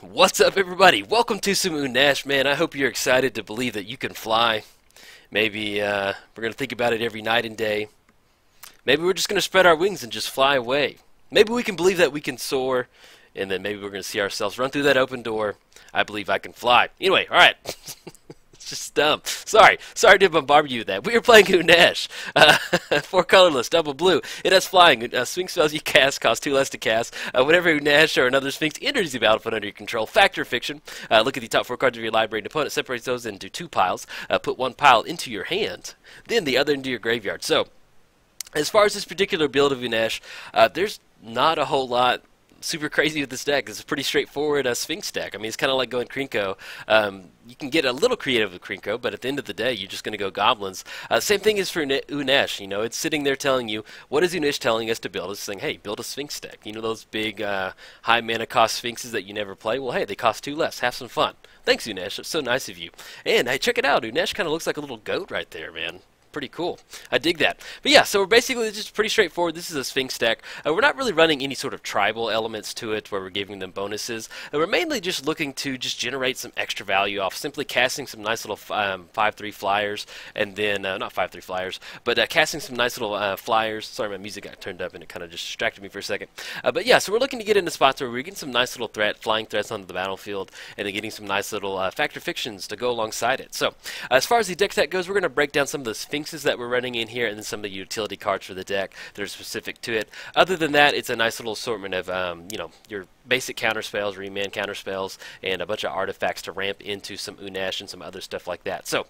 What's up, everybody? Welcome to some Unesh, man. I hope you're excited to believe that you can fly. Maybe we're going to think about it every night and day. Maybe we're just going to spread our wings and just fly away. Maybe we can believe that we can soar, and then maybe we're going to see ourselves run through that open door. I believe I can fly. Anyway, all right. It's just dumb. Sorry to bombard you with that. We were playing Unesh. 4 colorless, double blue. It has flying. Sphinx spells you cast cost 2 less to cast. Whenever Unesh or another Sphinx enters the battlefield under your control, factor fiction. Look at the top 4 cards of your library. An opponent separates those into 2 piles. Put 1 pile into your hand, then the other into your graveyard. So, as far as this particular build of Unesh, there's not a whole lot super crazy with this deck. It's a pretty straightforward Sphinx deck. I mean, it's kind of like going Krinko. You can get a little creative with Krinko, but at the end of the day, you're just going to go Goblins. Same thing is for Unesh. You know, it's sitting there telling you, what is Unesh telling us to build? It's saying, hey, build a Sphinx deck. You know those big high mana cost Sphinxes that you never play? Well, hey, they cost 2 less. Have some fun. Thanks, Unesh. It's so nice of you. And hey, check it out. Unesh kind of looks like a little goat right there, man. Pretty cool. I dig that. But yeah, so we're basically just pretty straightforward. This is a Sphinx deck. We're not really running any sort of tribal elements to it where we're giving them bonuses. We're mainly just looking to just generate some extra value off simply casting some nice little 5/3 flyers, and then, not 5/3 flyers, but casting some nice little flyers. Sorry, my music got turned up and it kind of just distracted me for a second. But yeah, so we're looking to get into spots where we're getting some nice little flying threats onto the battlefield, and then getting some nice little factor fictions to go alongside it. So, as far as the deck set goes, we're going to break down some of the Sphinxes that we're running in here, and then some of the utility cards for the deck that are specific to it. Other than that, it's a nice little assortment of you know, your basic counter spells, remand counter spells, and a bunch of artifacts to ramp into some Unesh and some other stuff like that. So,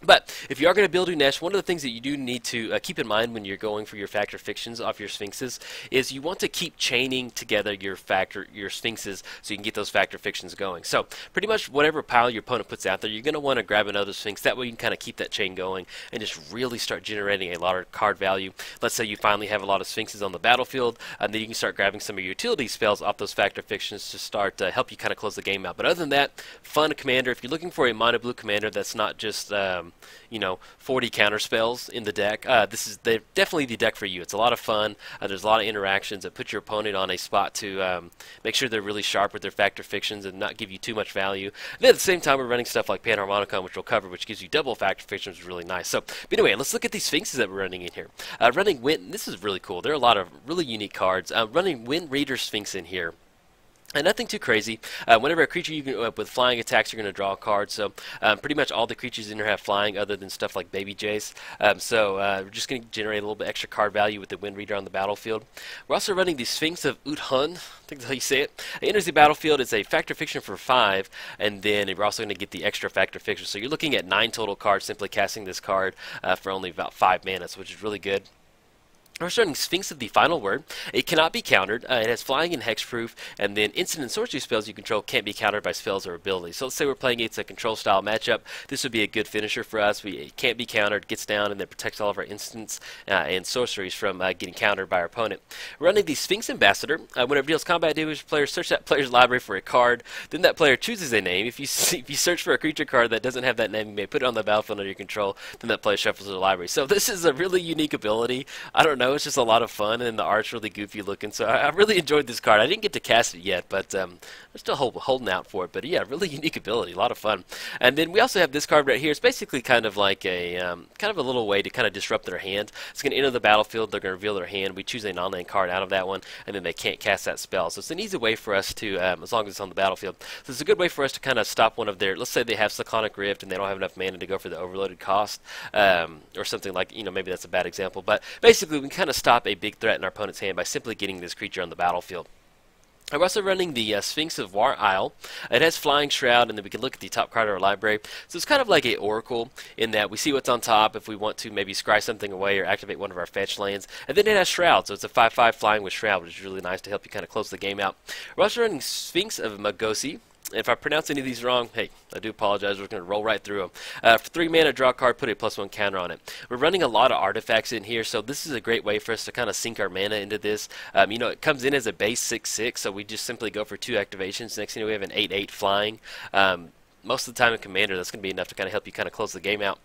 but if you are going to build Unesh, one of the things that you do need to keep in mind when you're going for your factor fictions off your Sphinxes is you want to keep chaining together your Sphinxes so you can get those factor fictions going. So pretty much whatever pile your opponent puts out there, you're going to want to grab another Sphinx. That way you can kind of keep that chain going and just really start generating a lot of card value. Let's say you finally have a lot of Sphinxes on the battlefield, and then you can start grabbing some of your utility spells off those factor fictions to start help you kind of close the game out. But other than that, fun commander. If you're looking for a mono blue commander that's not just you know, 40 counter spells in the deck, this is definitely the deck for you. It's a lot of fun. There's a lot of interactions that put your opponent on a spot to make sure they're really sharp with their factor fictions and not give you too much value. And then at the same time, we're running stuff like Panharmonicon, which we'll cover, which gives you double factor fictions, which is really nice. So, but anyway, let's look at these Sphinxes that we're running in here. Running Wind, this is really cool. There are a lot of really unique cards. Running Wind Reader Sphinx in here. And nothing too crazy. Whenever a creature with flying attacks, you're going to draw a card. So pretty much all the creatures in here have flying, other than stuff like Baby Jace. We're just going to generate a little bit extra card value with the Wind Reader on the battlefield. We're also running the Sphinx of Uthun. I think that's how you say it. It enters the battlefield. It's a factor fiction for 5, and then we're also going to get the extra factor fiction. So you're looking at 9 total cards simply casting this card for only about 5 mana, which is really good. We're starting Sphinx of the Final Word. It cannot be countered. It has flying and hexproof, and then instant and sorcery spells you control can't be countered by spells or abilities. So let's say we're playing it's a control style matchup. This would be a good finisher for us. It can't be countered, gets down, and then protects all of our instants and sorceries from getting countered by our opponent. We're running the Sphinx Ambassador. Whenever it deals combat damage, players search that player's library for a card. Then that player chooses a name. If you search for a creature card that doesn't have that name, you may put it on the battlefield under your control. Then that player shuffles their library. So this is a really unique ability. I don't know. It's just a lot of fun, and the art's really goofy looking, so I really enjoyed this card. I didn't get to cast it yet, but I'm still holding out for it. But yeah, really unique ability, a lot of fun. And then we also have this card right here. It's basically kind of like a little way to kind of disrupt their hand. It's going to enter the battlefield, they're going to reveal their hand, we choose a non-land card out of that one, and then they can't cast that spell. So it's an easy way for us to, as long as it's on the battlefield, so it's a good way for us to kind of stop one of their, let's say they have Cyclonic Rift and they don't have enough mana to go for the overloaded cost, or something like, you know, maybe that's a bad example, but basically we can kind of stop a big threat in our opponent's hand by simply getting this creature on the battlefield. I'm also running the Sphinx of War Isle. It has Flying Shroud, and then we can look at the top card of our library. So it's kind of like a Oracle in that we see what's on top if we want to maybe scry something away or activate one of our fetch lands. And then it has Shroud, so it's a 5/5 flying with Shroud, which is really nice to help you kind of close the game out. We're also running Sphinx of Magosi. If I pronounce any of these wrong, hey, I do apologize. We're going to roll right through them. For 3 mana, draw a card, put a +1 counter on it. We're running a lot of artifacts in here, so this is a great way for us to kind of sink our mana into this. You know, it comes in as a base 6/6, so we just simply go for 2 activations. Next thing you know, we have an 8/8 flying. Most of the time in Commander, that's going to be enough to kind of help you kind of close the game out.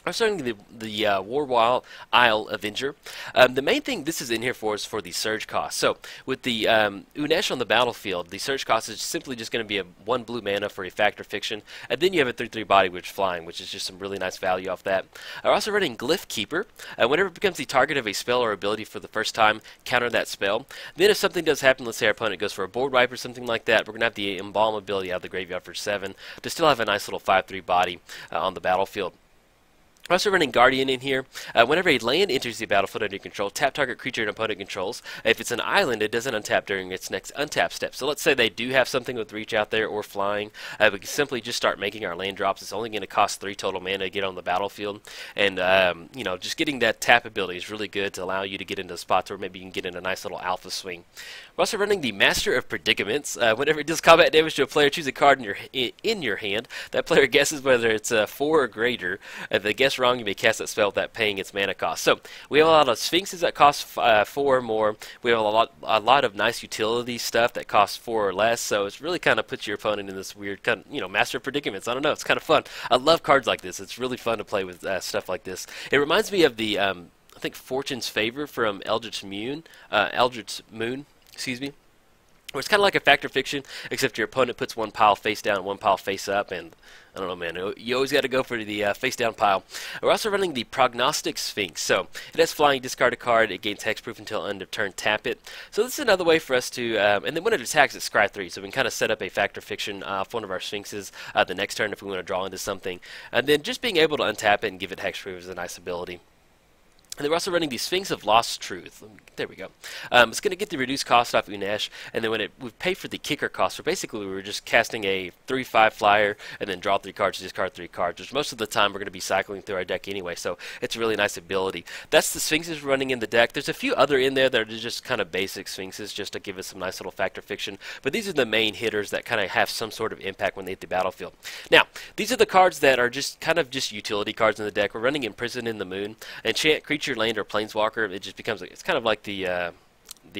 I'm starting the War Isle Avenger. The main thing this is in here for is for the surge cost. So with the Unesh on the battlefield, the surge cost is simply just going to be a 1 blue mana for a Fact or Fiction, and then you have a 3/3 body which is flying, which is just some really nice value off that. We're also running Glyph Keeper. Whenever it becomes the target of a spell or ability for the first time, counter that spell. Then if something does happen, let's say our opponent goes for a board wipe or something like that, we're going to have the Embalm ability out of the graveyard for 7 to still have a nice little 5/3 body on the battlefield. We're also running Guardian in here. Whenever a land enters the battlefield under your control, tap target creature an opponent controls. If it's an island, it doesn't untap during its next untap step. So let's say they do have something with reach out there or flying. We can simply just start making our land drops. It's only going to cost 3 total mana to get on the battlefield. And, you know, just getting that tap ability is really good to allow you to get into spots where maybe you can get in a nice little alpha swing. We're also running the Master of Predicaments. Whenever it does combat damage to a player, choose a card in your hand. That player guesses whether it's 4 or greater. If they guess wrong, you may cast that spell without paying its mana cost. So we have a lot of Sphinxes that cost 4 or more. We have a lot of nice utility stuff that costs 4 or less. So it's really kind of puts your opponent in this weird kind of, you know, Master of Predicaments. I don't know. It's kind of fun. I love cards like this. It's really fun to play with stuff like this. It reminds me of the I think Fortune's Favor from Eldritch Moon. Excuse me. Where it's kind of like a Fact or Fiction, except your opponent puts one pile face down and one pile face up, and I don't know, man, you always got to go for the face down pile. We're also running the Prognostic Sphinx. So it has flying, discard a card, it gains hexproof until end of turn, tap it. So this is another way for us to, and then when it attacks, it's scry 3, so we can kind of set up a Fact or Fiction off one of our Sphinxes the next turn if we want to draw into something. And then just being able to untap it and give it hexproof is a nice ability. And then we're also running the Sphinx of Lost Truth. There we go. It's going to get the reduced cost off Unesh, and then when we pay for the kicker cost, so basically we were just casting a 3/5 flyer and then draw 3 cards, discard 3 cards, which most of the time we're going to be cycling through our deck anyway, so it's a really nice ability. That's the Sphinxes running in the deck. There's a few other in there that are just kind of basic Sphinxes just to give us some nice little Fact or Fiction, but these are the main hitters that kind of have some sort of impact when they hit the battlefield. Now, these are the cards that are just kind of just utility cards in the deck. We're running Imprison in the Moon, Enchant Creature, Land, or Planeswalker. It just becomes, it's kind of like the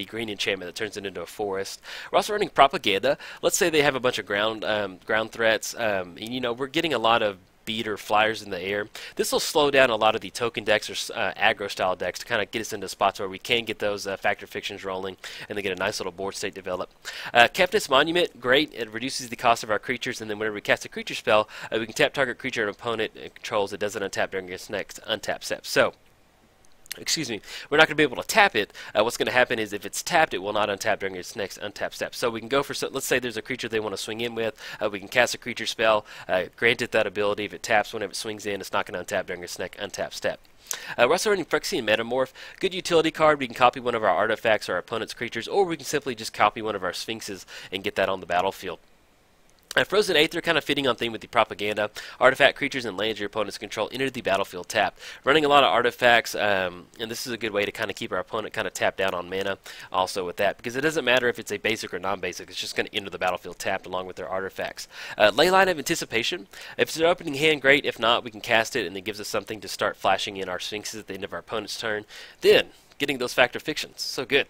green enchantment that turns it into a forest. We're also running Propaganda. Let's say they have a bunch of ground threats, and you know, we're getting a lot of beat or flyers in the air. This will slow down a lot of the token decks or aggro style decks to kind of get us into spots where we can get those Fact or Fictions rolling and then get a nice little board state developed. Kefnis Monument, great. It reduces the cost of our creatures, and then whenever we cast a creature spell, we can tap target creature an opponent controls. It doesn't untap during its next untap step. So excuse me, we're not going to be able to tap it. What's going to happen is if it's tapped, it will not untap during its next untap step. So we can go for, let's say there's a creature they want to swing in with. We can cast a creature spell, grant it that ability. If it taps whenever it swings in, it's not going to untap during its next untap step. We're also running Phyrexian Metamorph. Good utility card. We can copy one of our artifacts or our opponent's creatures, or we can simply just copy one of our Sphinxes and get that on the battlefield. Frozen Aether, kind of fitting on theme with the Propaganda. Artifact creatures and lands your opponent's control enter the battlefield tapped. Running a lot of artifacts, and this is a good way to kind of keep our opponent kind of tapped down on mana also with that, because it doesn't matter if it's a basic or non-basic, it's just going to enter the battlefield tapped along with their artifacts. Leyline of Anticipation. If it's an opening hand, great. If not, we can cast it, and it gives us something to start flashing in our Sphinxes at the end of our opponent's turn. Then, getting those Fact or Fictions. So good.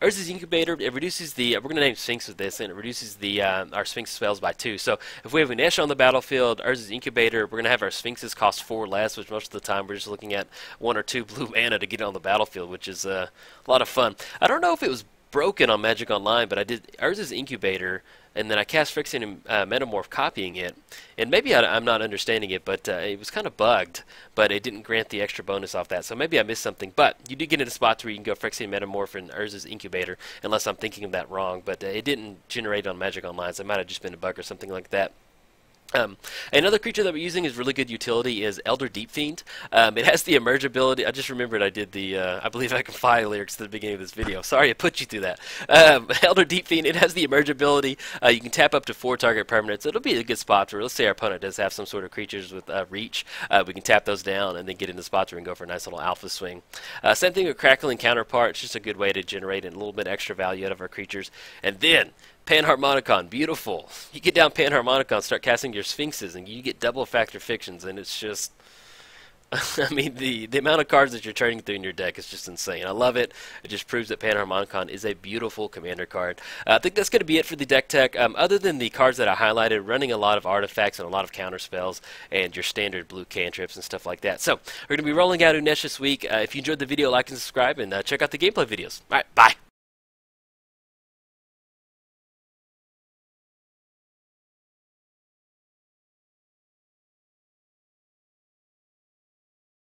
Urza's Incubator, it reduces the, we're going to name Sphinx with this, and it reduces the our Sphinx spells by 2. So if we have Unesh on the battlefield, Urza's Incubator, we're going to have our Sphinxes cost 4 less, which most of the time we're just looking at 1 or 2 blue mana to get on the battlefield, which is a lot of fun. I don't know if it was broken on Magic Online, but I did Urza's Incubator, and then I cast Phyrexian Metamorph copying it, and maybe I'm not understanding it, but it was kind of bugged, but it didn't grant the extra bonus off that, so maybe I missed something. But you do get into spots where you can go Phyrexian Metamorph and Urza's Incubator, unless I'm thinking of that wrong, but it didn't generate on Magic Online, so it might have just been a bug or something like that. Another creature that we're using is really good utility is Elder Deep Fiend. It has the emerge ability. I just remembered I did the I believe I can fly lyrics at the beginning of this video. Sorry I put you through that. Elder Deep Fiend, it has the emerge ability. You can tap up to 4 target permanents. It'll be a good spot where, let's say our opponent does have some sort of creatures with reach. We can tap those down and then get into spots where we can go for a nice little alpha swing. Same thing with Crackling Counterpart. It's just a good way to generate a little bit extra value out of our creatures. And then Panharmonicon, beautiful. You get down Panharmonicon, start casting your Sphinxes, and you get double Fact or Fictions, and it's just I mean, the amount of cards that you're turning through in your deck is just insane. I love it. It just proves that Panharmonicon is a beautiful commander card. I think that's going to be it for the deck tech. Other than the cards that I highlighted, running a lot of artifacts and a lot of counter spells and your standard blue cantrips and stuff like that. So we're going to be rolling out Unesh this week. If you enjoyed the video, like and subscribe, and check out the gameplay videos. All right, bye.